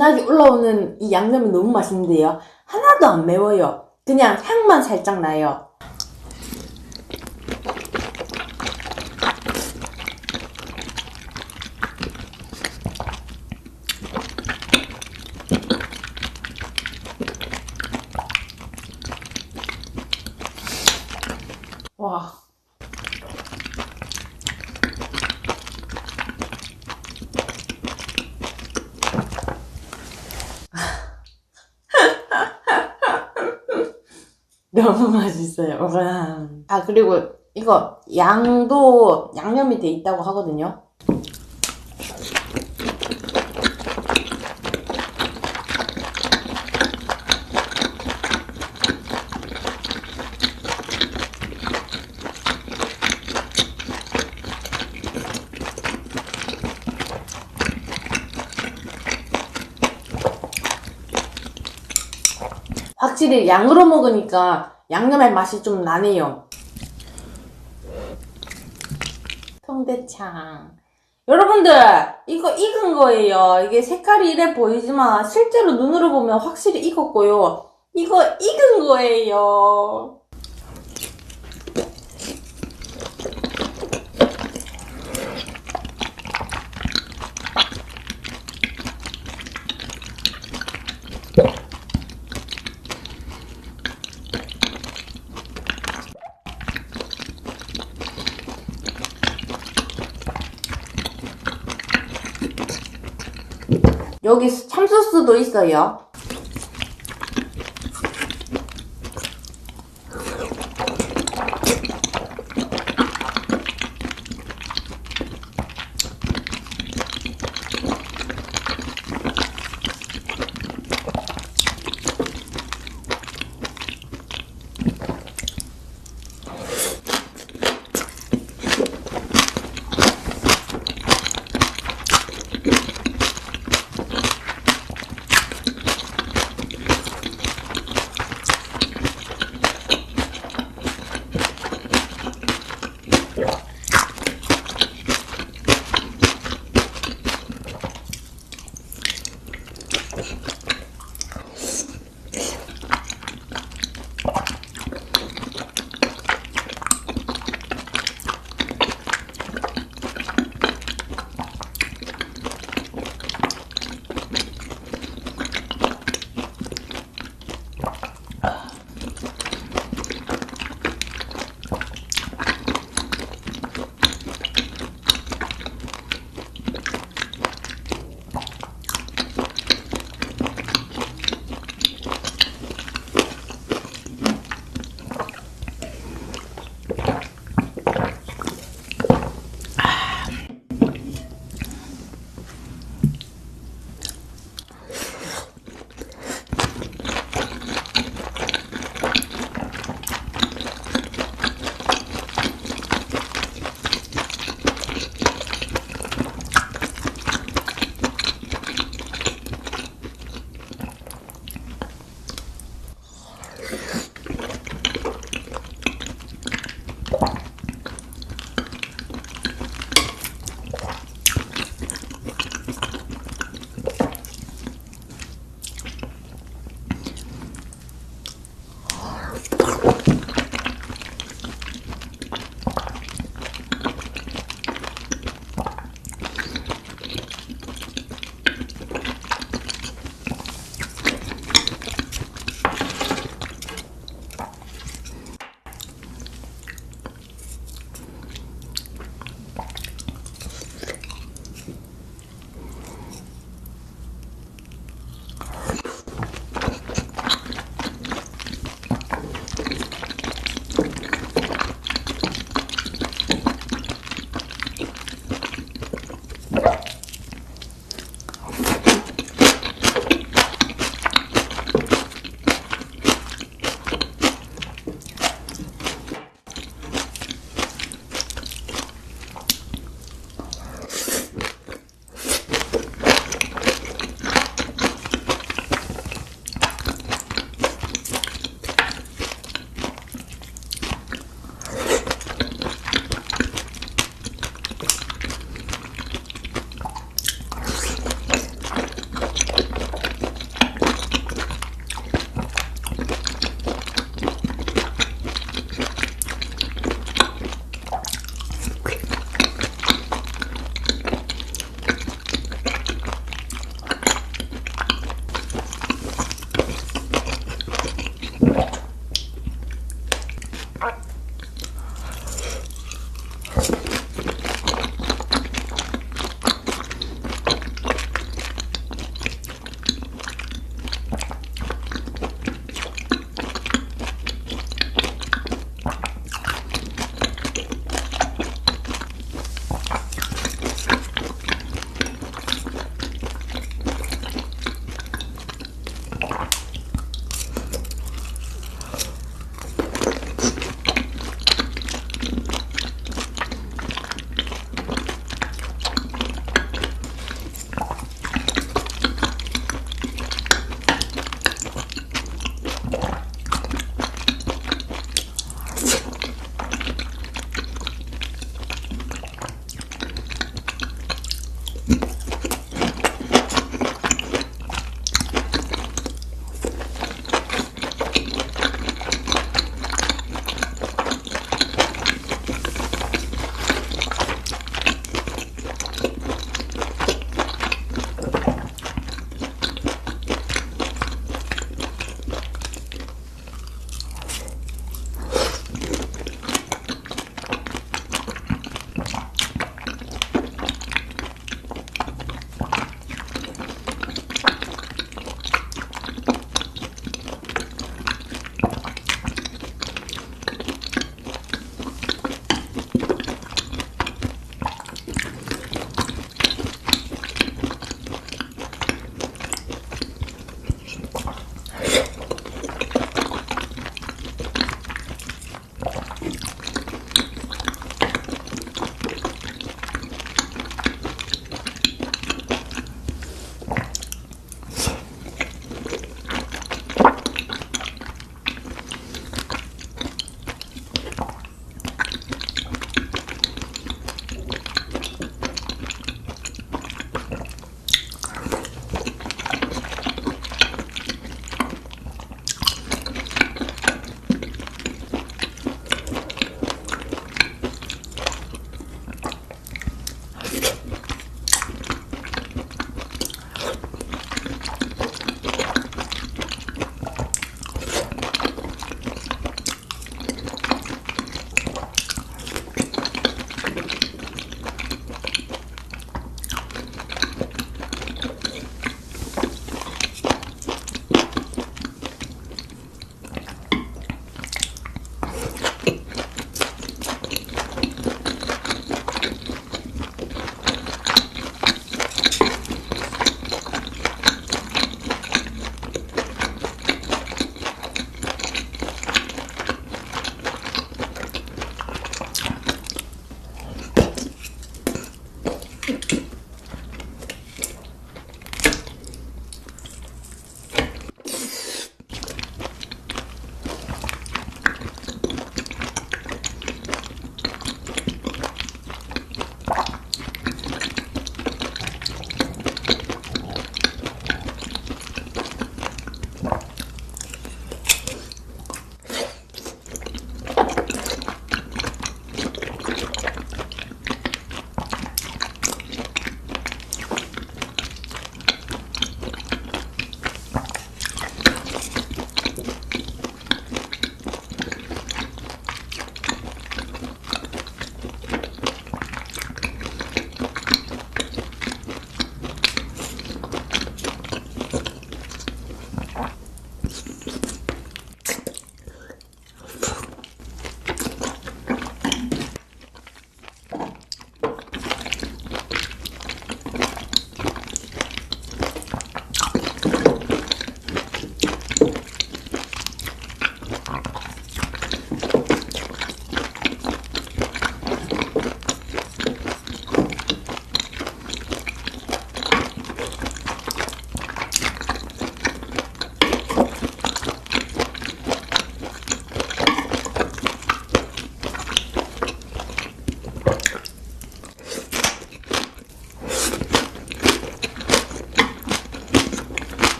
은은하게 올라오는 이 양념이 너무 맛있는데요. 하나도 안 매워요. 그냥 향만 살짝 나요. 와. 너무 맛있어요. 와. 아, 그리고 이거 양도 양념이 돼 있다고 하거든요. 확실히 양으로 먹으니까 양념의 맛이 좀 나네요. 통대창. 여러분들, 이거 익은 거예요. 이게 색깔이 이래 보이지만 실제로 눈으로 보면 확실히 익었고요. 이거 익은 거예요. 여기 참소스도 있어요.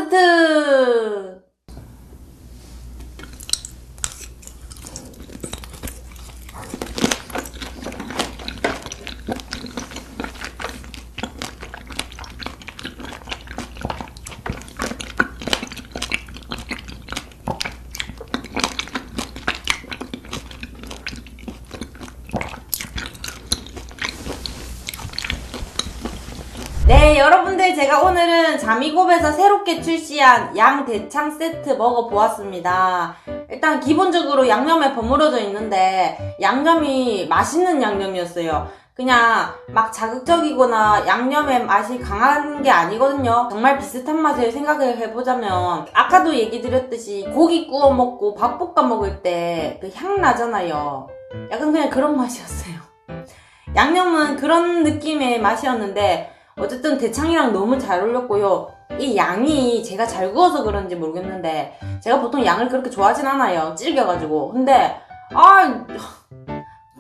하트! 네, 여러분들 제가 오늘은 자미곱에서 새롭게 출시한 양대창 세트 먹어보았습니다. 일단 기본적으로 양념에 버무려져 있는데 양념이 맛있는 양념이었어요. 그냥 막 자극적이거나 양념의 맛이 강한 게 아니거든요. 정말 비슷한 맛을 생각을 해보자면 아까도 얘기 드렸듯이 고기 구워 먹고 밥 볶아 먹을 때 그 향 나잖아요. 약간 그냥 그런 맛이었어요. 양념은 그런 느낌의 맛이었는데 어쨌든 대창이랑 너무 잘 어울렸고요. 이 양이 제가 잘 구워서 그런지 모르겠는데 제가 보통 양을 그렇게 좋아하진 않아요. 질겨가지고. 근데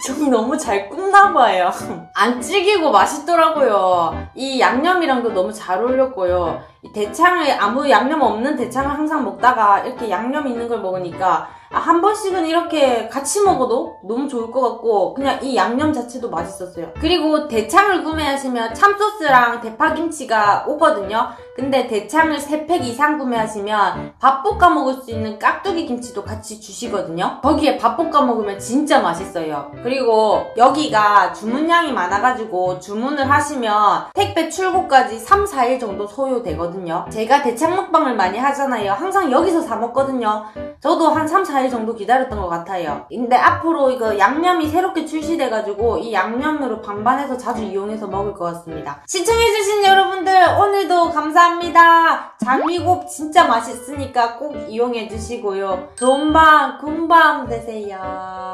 좀 너무 잘 굽나봐요. 안 질기고 맛있더라고요. 이 양념이랑도 너무 잘 어울렸고요. 이 대창을 아무 양념 없는 대창을 항상 먹다가 이렇게 양념 있는 걸 먹으니까 한 번씩은 이렇게 같이 먹어도 너무 좋을 것 같고 그냥 이 양념 자체도 맛있었어요. 그리고 대창을 구매하시면 참소스랑 대파김치가 오거든요. 근데 대창을 3팩 이상 구매하시면 밥 볶아 먹을 수 있는 깍두기 김치도 같이 주시거든요. 거기에 밥 볶아 먹으면 진짜 맛있어요. 그리고 여기가 주문량이 많아가지고 주문을 하시면 택배 출고까지 3, 4일 정도 소요되거든요. 제가 대창 먹방을 많이 하잖아요. 항상 여기서 사 먹거든요. 저도 한 3, 4일 정도 기다렸던 것 같아요. 근데 앞으로 이거 양념이 새롭게 출시돼가지고 이 양념으로 반반해서 자주 이용해서 먹을 것 같습니다. 시청해주신 여러분들 오늘도 감사합니다. 장미곱 진짜 맛있으니까 꼭 이용해주시고요. 좋은 밤, 군밤 되세요.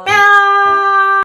뿅!